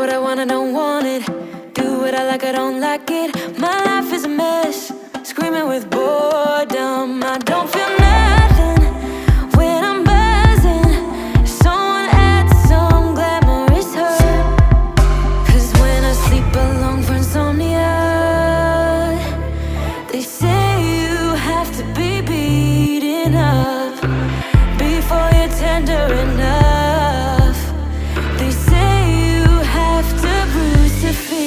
what I want, I don't want it. Do what I like, I don't like it. My life is a mess, screaming with boredom. I don't feel nothing when I'm buzzing. Someone adds some glamorous hurt. Cause when I sleep alone for insomnia, they say you have to be beaten up before you're tender enough. They say you have to bruise to feel.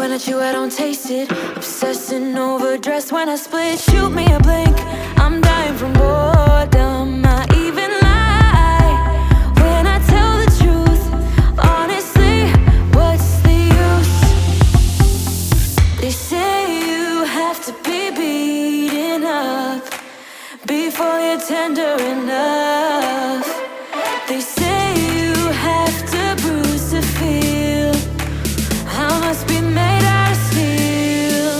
I chew, I don't taste it. Obsessing over dress when I split. Shoot me a blink, I'm dying from boredom. I even lie when I tell the truth. Honestly, what's the use? They say you have to be beaten up before you're tender enough. They say you have to bruise to feel. I must be made out of steel.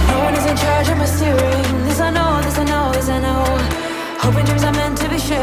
No one is in charge of my steering. This I know, this I know, this I know. Hoping dreams are meant to be shared.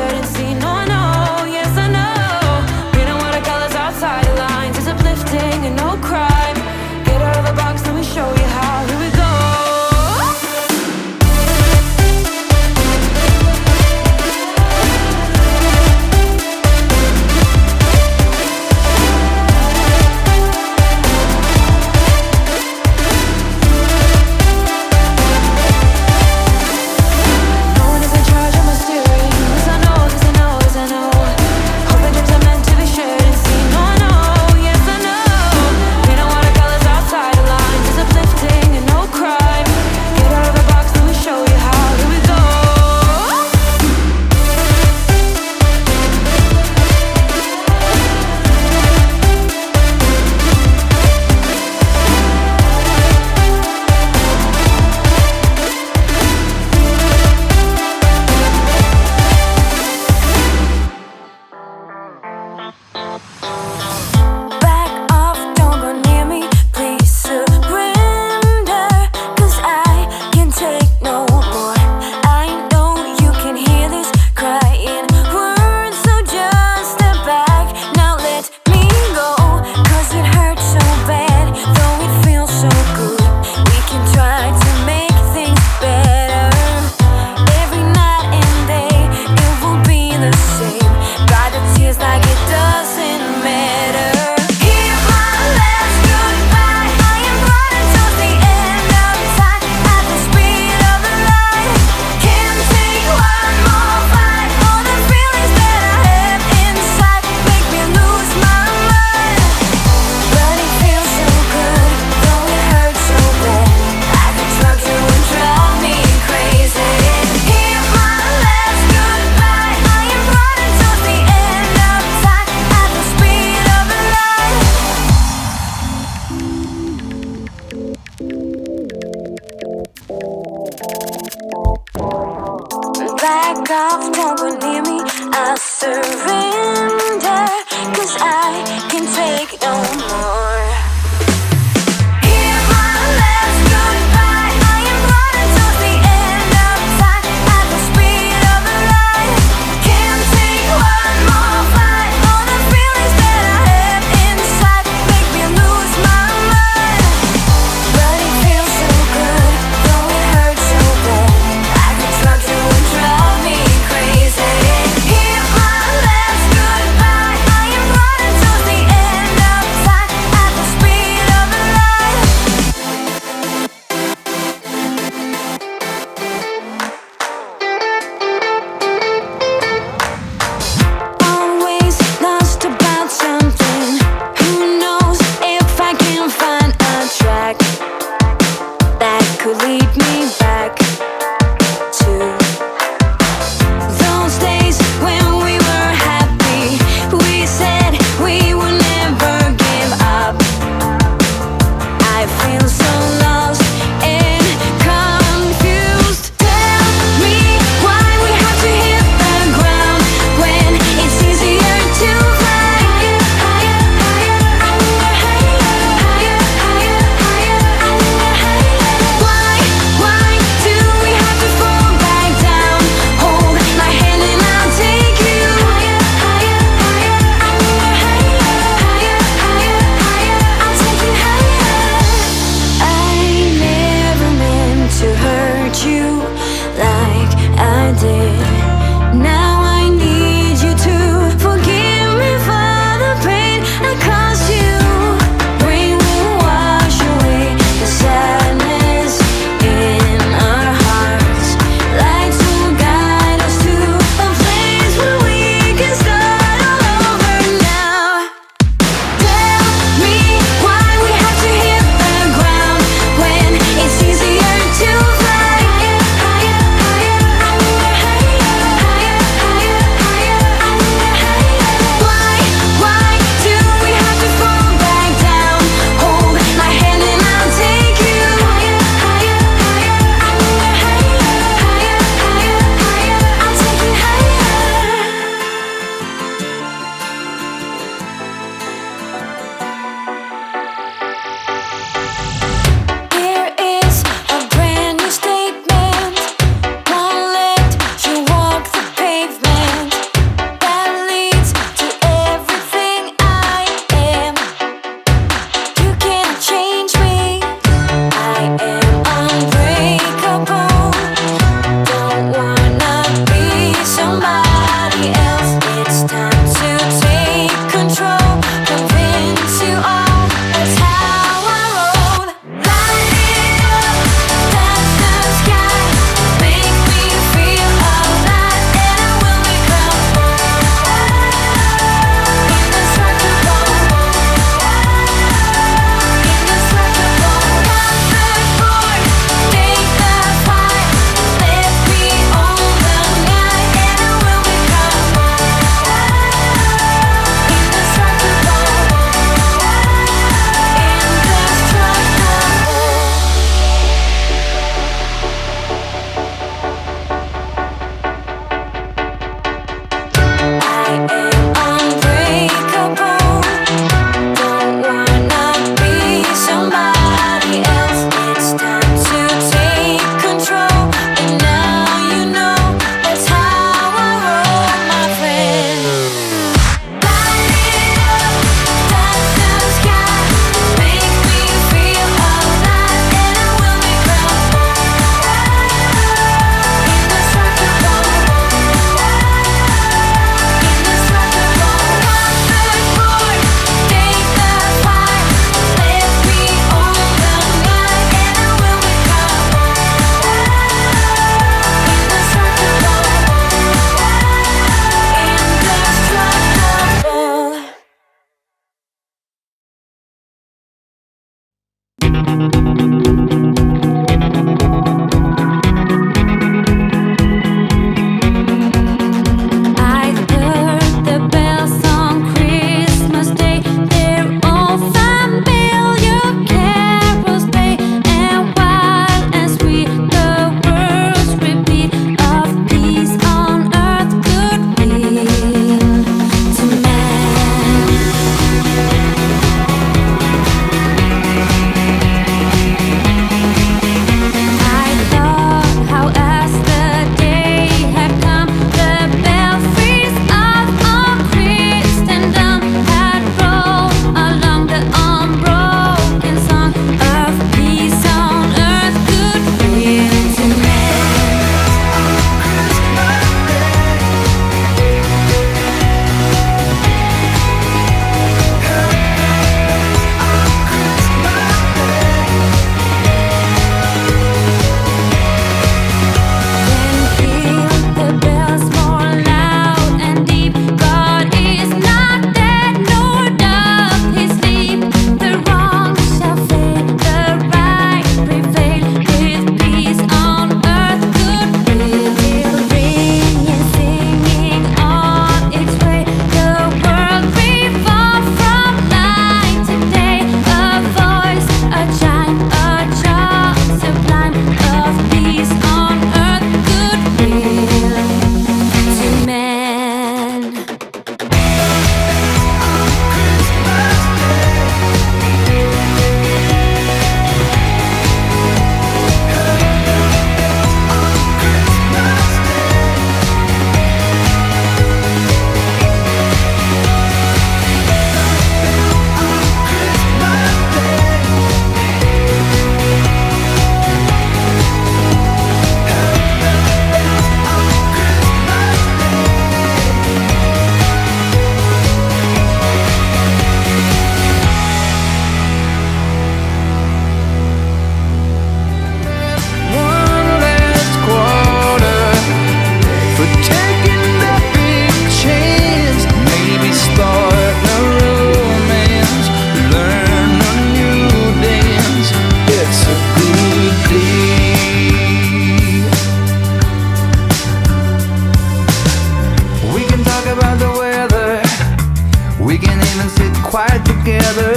and sit quiet together.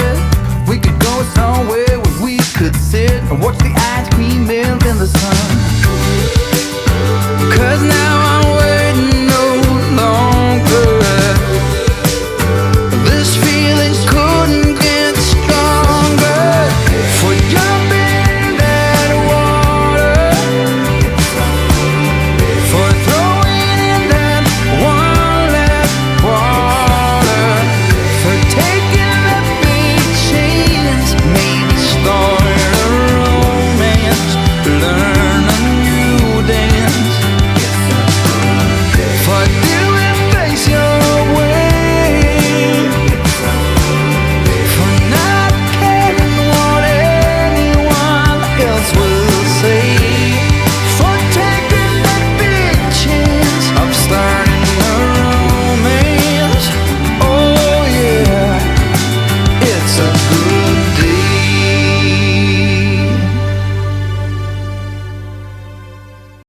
We could go somewhere where we could sit and watch the ice cream melt in the sun. 'Cause now